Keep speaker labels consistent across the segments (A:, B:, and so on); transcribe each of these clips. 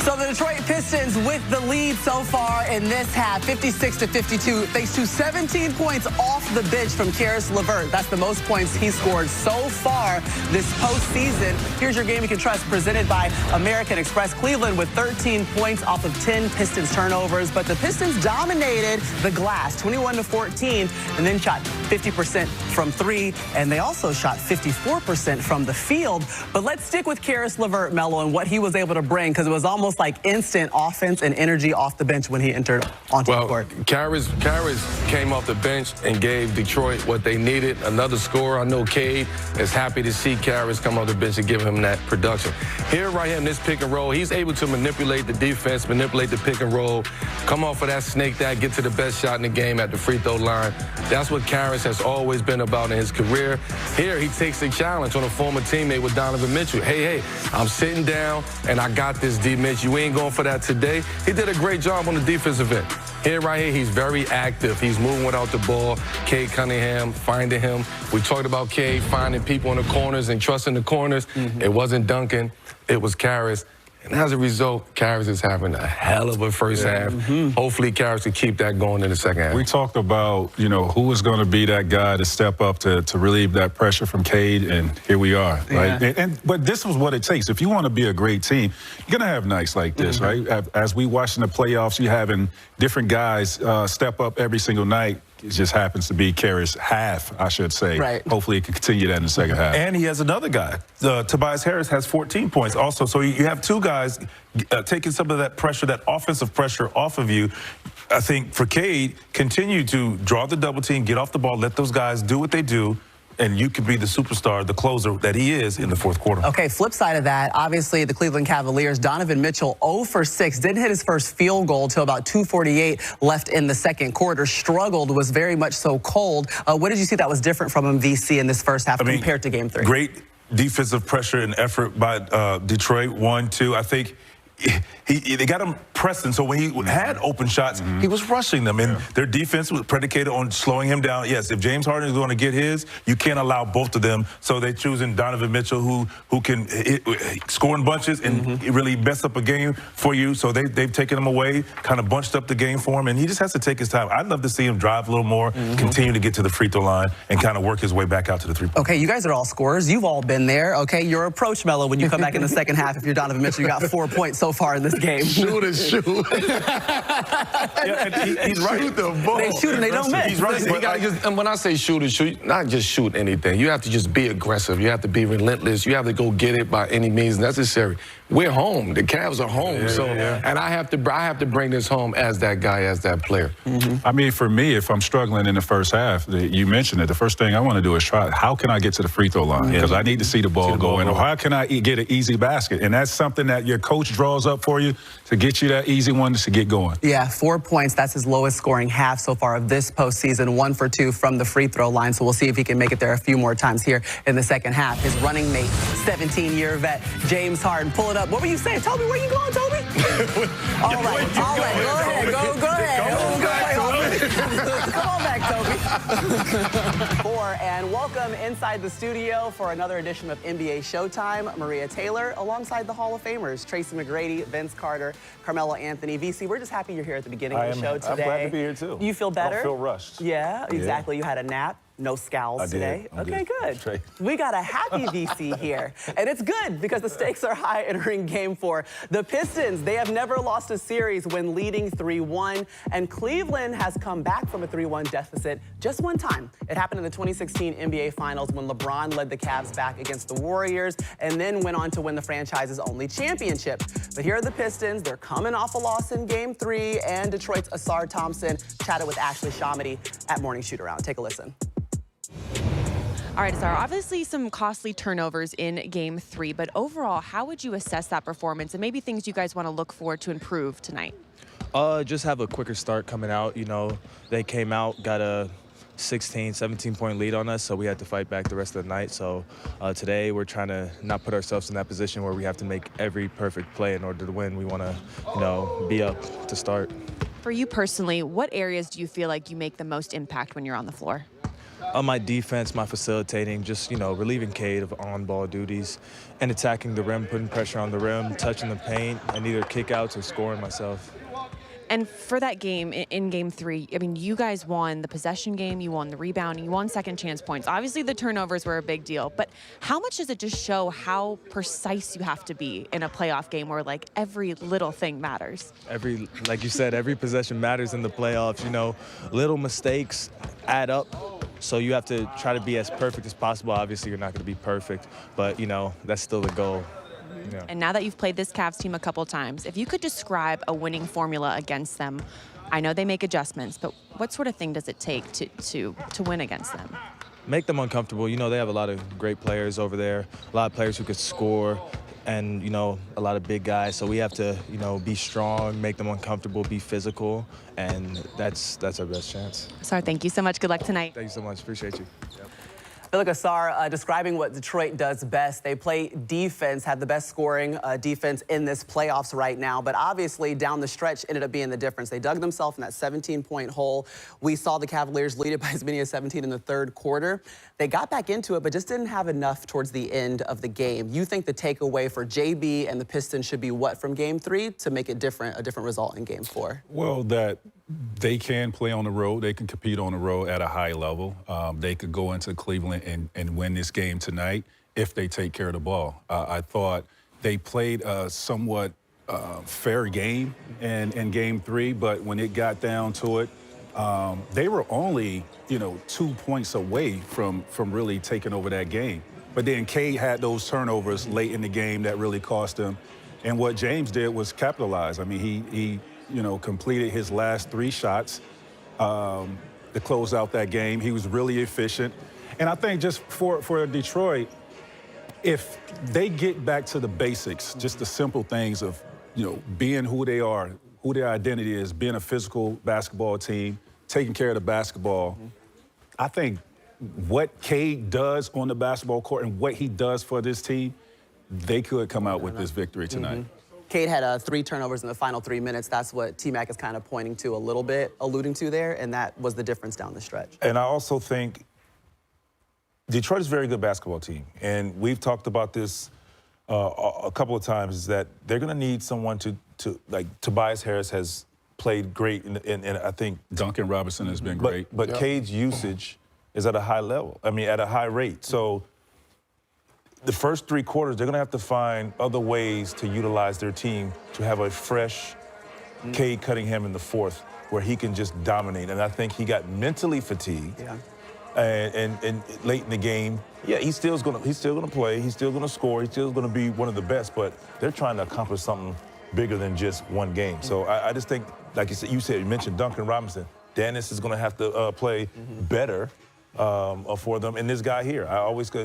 A: So the Detroit Pistons with the lead so far in this half, 56-52, thanks to 17 points off the bench from Caris LeVert. That's the most points he scored so far this postseason. Here's your game you can trust, presented by American Express. Cleveland with 13 points off of 10 Pistons turnovers, but the Pistons dominated the glass, 21-14, and then shot 50% from three, and they also shot 54% from the field. But let's stick with Caris LeVert, Melo, and what he was able to bring, because it was almost like instant offense and energy off the bench when he entered onto the court.
B: Caris came off the bench and gave Detroit what they needed, another scorer. I know Cade is happy to see Caris come off the bench and give him that production. Here, right here in this pick and roll, he's able to manipulate the defense, manipulate the pick and roll, come off of that snake that, get to the best shot in the game at the free throw line. That's what Caris has always been about in his career. Here, he takes a challenge on a former teammate with Donovan Mitchell. Hey, I'm sitting down, and I got this, D. Mitch. You ain't going for that today. He did a great job on the defensive end. Here, right here, he's very active. He's moving without the ball. Cade Cunningham finding him. We talked about Cade finding people in the corners and trusting the corners. It wasn't Duncan. It was Caris. And as a result, Caris is having a hell of a first half. Hopefully, Caris can keep that going in the second half.
C: We talked about, who is going to be that guy to step up to relieve that pressure from Cade, and here we are. Right? But this was what it takes. If you want to be a great team, you're going to have nights like this, right? As we watch in the playoffs, you're having different guys step up every single night. It just happens to be Caris half, I should say.
A: Right.
C: Hopefully, it can continue that in the second half.
D: And he has another guy. Tobias Harris has 14 points also. So you have two guys taking some of that pressure, that offensive pressure off of you. I think for Cade, continue to draw the double team, get off the ball, let those guys do what they do, and you could be the superstar, the closer that he is in the fourth quarter.
A: Okay, flip side of that, obviously the Cleveland Cavaliers, Donovan Mitchell 0 for 6, didn't hit his first field goal till about 2:48 left in the second quarter, struggled, was very much so cold. What did you see that was different from him, VC, in this first half compared to Game 3?
D: Great defensive pressure and effort by Detroit, 1-2. I think they got him pressing, so when he had open shots, he was rushing them, and their defense was predicated on slowing him down. Yes, if James Harden is going to get his, you can't allow both of them, so they're choosing Donovan Mitchell, who can score in bunches and really mess up a game for you, so they've taken him away, kind of bunched up the game for him, and he just has to take his time. I'd love to see him drive a little more, continue to get to the free throw line, and kind of work his way back out to the three-point.
A: Okay, you guys are all scorers. You've all been there, okay? Your approach, Melo, when you come back in the second half, if you're Donovan Mitchell, you got 4 points so far in this game.
B: Shoot.
D: He's right.
B: Shoot the ball.
A: They shoot and they don't miss.
D: He's right.
B: And when I say shoot, not just shoot anything. You have to just be aggressive. You have to be relentless. You have to go get it by any means necessary. We're home. The Cavs are home. And I have to bring this home as that guy, as that player.
C: I mean, for me, if I'm struggling in the first half, you mentioned it, the first thing I want to do is try, how can I get to the free throw line? Because I need to see the ball go in. Or how can I get an easy basket? And that's something that your coach draws up for you to get you that easy one to get going.
A: Yeah, 4 points. That's his lowest scoring half so far of this postseason. 1 for 2 from the free throw line. So we'll see if he can make it there a few more times here in the second half. His running mate, 17-year vet, James Harden. Pull it up. What were you saying? Toby, where you going, Toby? all right. Go ahead. Come on back, Toby. And welcome inside the studio for another edition of NBA Showtime. Maria Taylor, alongside the Hall of Famers, Tracy McGrady, Vince Carter, Carmelo Anthony. VC, we're just happy you're here at the beginning of the show today.
D: I'm glad to be here, too.
A: You feel better?
D: I don't feel rushed.
A: Yeah, exactly. You had a nap. No scowls today. Okay, good. We got a happy VC here. And it's good because the stakes are high entering Game 4. The Pistons, they have never lost a series when leading 3-1. And Cleveland has come back from a 3-1 deficit just one time. It happened in the 2016 NBA Finals when LeBron led the Cavs back against the Warriors and then went on to win the franchise's only championship. But here are the Pistons. They're coming off a loss in Game 3, and Detroit's Ausar Thompson chatted with Ashley Shamity at Morning Shoot-Around. Take a listen.
E: All right, Ausar, obviously some costly turnovers in Game 3, but overall, how would you assess that performance and maybe things you guys want to look for to improve tonight?
F: Just have a quicker start coming out. They came out, got a 16, 17-point lead on us, so we had to fight back the rest of the night. So today we're trying to not put ourselves in that position where we have to make every perfect play in order to win. We want to, be up to start.
E: For you personally, what areas do you feel like you make the most impact when you're on the floor?
F: On my defense, my facilitating, just, relieving Cade of on-ball duties and attacking the rim, putting pressure on the rim, touching the paint, and either kickouts or scoring myself.
E: And for that game, in game 3, I mean, you guys won the possession game, you won the rebounding, you won second chance points. Obviously, the turnovers were a big deal, but how much does it just show how precise you have to be in a playoff game where, like, every little thing matters?
F: Like you said, every possession matters in the playoffs. Little mistakes add up. So you have to try to be as perfect as possible. Obviously, you're not going to be perfect, but, that's still the goal. Yeah.
E: And now that you've played this Cavs team a couple times, if you could describe a winning formula against them, I know they make adjustments, but what sort of thing does it take to win against them?
F: Make them uncomfortable. They have a lot of great players over there, a lot of players who could score, and, a lot of big guys. So we have to, be strong, make them uncomfortable, be physical, and that's our best chance.
E: Ausar, thank you so much. Good luck tonight.
F: Thank you so much. Appreciate you. Yep.
A: Look, Ausar, describing what Detroit does best. They play defense, have the best scoring defense in this playoffs right now. But obviously, down the stretch ended up being the difference. They dug themselves in that 17-point hole. We saw the Cavaliers lead it by as many as 17 in the third quarter. They got back into it, but just didn't have enough towards the end of the game. You think the takeaway for JB and the Pistons should be what from Game 3 to make it different, a different result in Game 4?
C: Well, that they can play on the road. They can compete on the road at a high level. They could go into Cleveland and win this game tonight if they take care of the ball. I thought they played a somewhat fair game in Game 3, but when it got down to it, they were only 2 points away from really taking over that game. But then Cade had those turnovers late in the game that really cost them. And what James did was capitalize. I mean, he completed his last 3 shots to close out that game. He was really efficient. And I think just for Detroit, if they get back to the basics, just the simple things of, being who they are, who their identity is, being a physical basketball team, taking care of the basketball, I think what Cade does on the basketball court and what he does for this team, they could come out with this victory tonight.
A: Cade had 3 turnovers in the final 3 minutes. That's what T-Mac is kind of pointing to a little bit, alluding to there, and that was the difference down the stretch.
D: And I also think Detroit is a very good basketball team, and we've talked about this a couple of times, is that they're going to need someone to like Tobias Harris has played great, and I think
C: Duncan Robinson has been great.
D: But Cade's usage is at a high level, at a high rate. So the first 3 quarters, they're going to have to find other ways to utilize their team to have a fresh Cade Cunningham in the fourth where he can just dominate. And I think he got mentally fatigued.
A: Yeah.
D: And late in the game, he's still gonna play, he's still gonna score, he's still gonna be one of the best, but they're trying to accomplish something bigger than just one game. So I just think, like you mentioned Duncan Robinson. Dennis is gonna have to play better for them. And this guy here,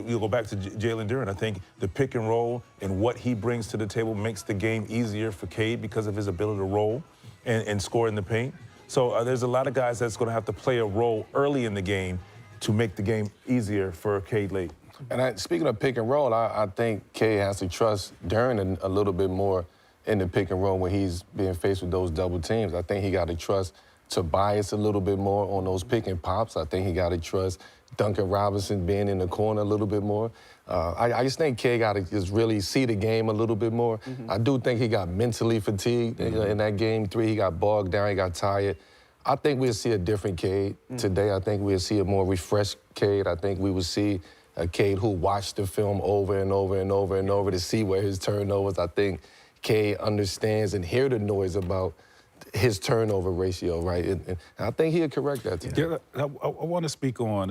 D: you'll go back to Jalen Duren. I think the pick and roll and what he brings to the table makes the game easier for Cade because of his ability to roll and score in the paint. So there's a lot of guys that's going to have to play a role early in the game to make the game easier for Cade late.
B: And speaking of pick and roll, I think Cade has to trust Duren a little bit more in the pick and roll when he's being faced with those double teams. I think he got to trust Tobias a little bit more on those pick and pops. I think he got to trust Duncan Robinson being in the corner a little bit more. I just think Cade got to just really see the game a little bit more. I do think he got mentally fatigued in that Game 3. He got bogged down, he got tired. I think we'll see a different Cade today. I think we'll see a more refreshed Cade. I think we will see a Cade who watched the film over and over and over and over to see where his turnovers. I think Cade understands and hear the noise about his turnover ratio, right? And I think he'll correct that today.
C: Yeah, I want to speak on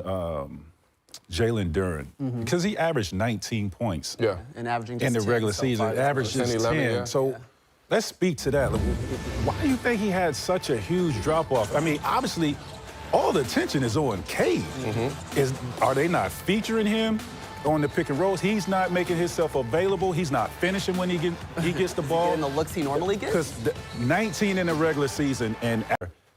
C: Jalen Duren because he averaged 19 points.
A: Yeah, and averaging
C: in the regular season, averaged just 10.
B: Yeah.
C: So let's speak to that. Why do you think he had such a huge drop-off? I mean, obviously, all the attention is on Cade. Are they not featuring him on the pick and rolls? He's not making himself available. He's not finishing when he gets the ball.
A: Getting the looks he normally gets?
C: Because 19 in the regular season, and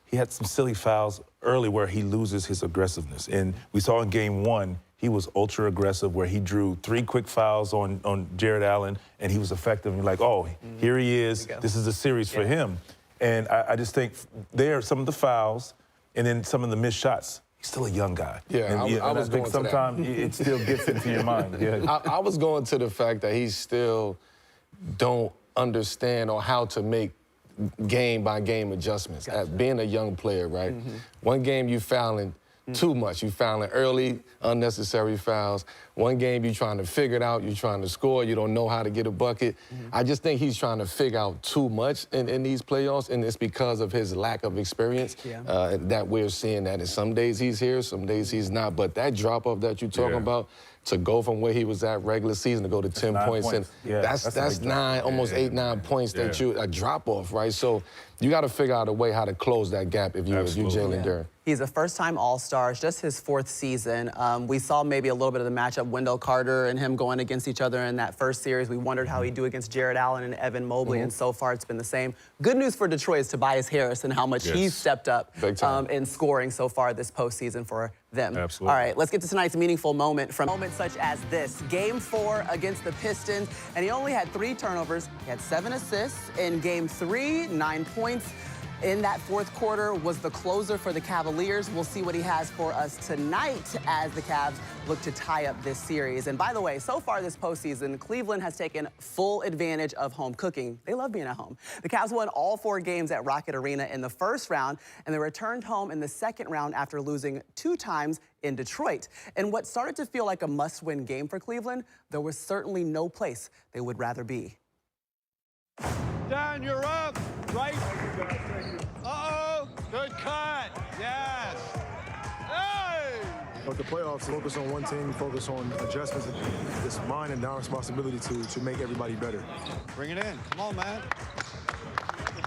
D: he had some silly fouls early where he loses his aggressiveness. And we saw in Game 1, he was ultra aggressive where he drew 3 quick fouls on Jared Allen, and he was effective. And you're like, oh, here he is. This is a series for him. And I just think there are some of the fouls and then some of the missed shots he's still a young guy.
B: Yeah, I was
D: think
B: going to that.
D: sometimes it still gets into your mind. Yeah.
B: I was going to the fact that he still don't understand or how to make game-by-game adjustments.
A: Gotcha.
B: As being a young player, right? One game you fouling too much. You fouling early, unnecessary fouls. One game you trying to figure it out. You trying to score. You don't know how to get a bucket. I just think he's trying to figure out too much in these playoffs, and it's because of his lack of experience that we're seeing that. And some days he's here, some days he's not. But that drop-off that you're talking about, to go from where he was at regular season to go to 10 points. And that's 9, almost 8, 9 points that a drop-off, right? So you got to figure out a way how to close that gap if you're Jalen Duren.
A: He's a first-time All-Star. It's just his 4th season. We saw maybe a little bit of the matchup, Wendell Carter and him going against each other in that first series. We wondered how he'd do against Jared Allen and Evan Mobley, and so far it's been the same. Good news for Detroit is Tobias Harris and how much he's stepped up in scoring so far this postseason for them.
C: Absolutely.
A: All right, let's get to tonight's meaningful moment from moments such as this. Game 4 against the Pistons, and he only had 3 turnovers. He had 7 assists. In Game 3, 9 points. In that 4th quarter was the closer for the Cavaliers. We'll see what he has for us tonight as the Cavs look to tie up this series. And by the way, so far this postseason, Cleveland has taken full advantage of home cooking. They love being at home. The Cavs won all 4 games at Rocket Arena in the first round, and they returned home in the second round after losing 2 times in Detroit. And what started to feel like a must-win game for Cleveland, there was certainly no place they would rather be.
G: Dan, you're up. Right. Uh-oh. Good cut. Yes. Hey!
H: But the playoffs, focus on one team, focus on adjustments. It's mine and our responsibility to make everybody better.
G: Bring it in. Come on, man.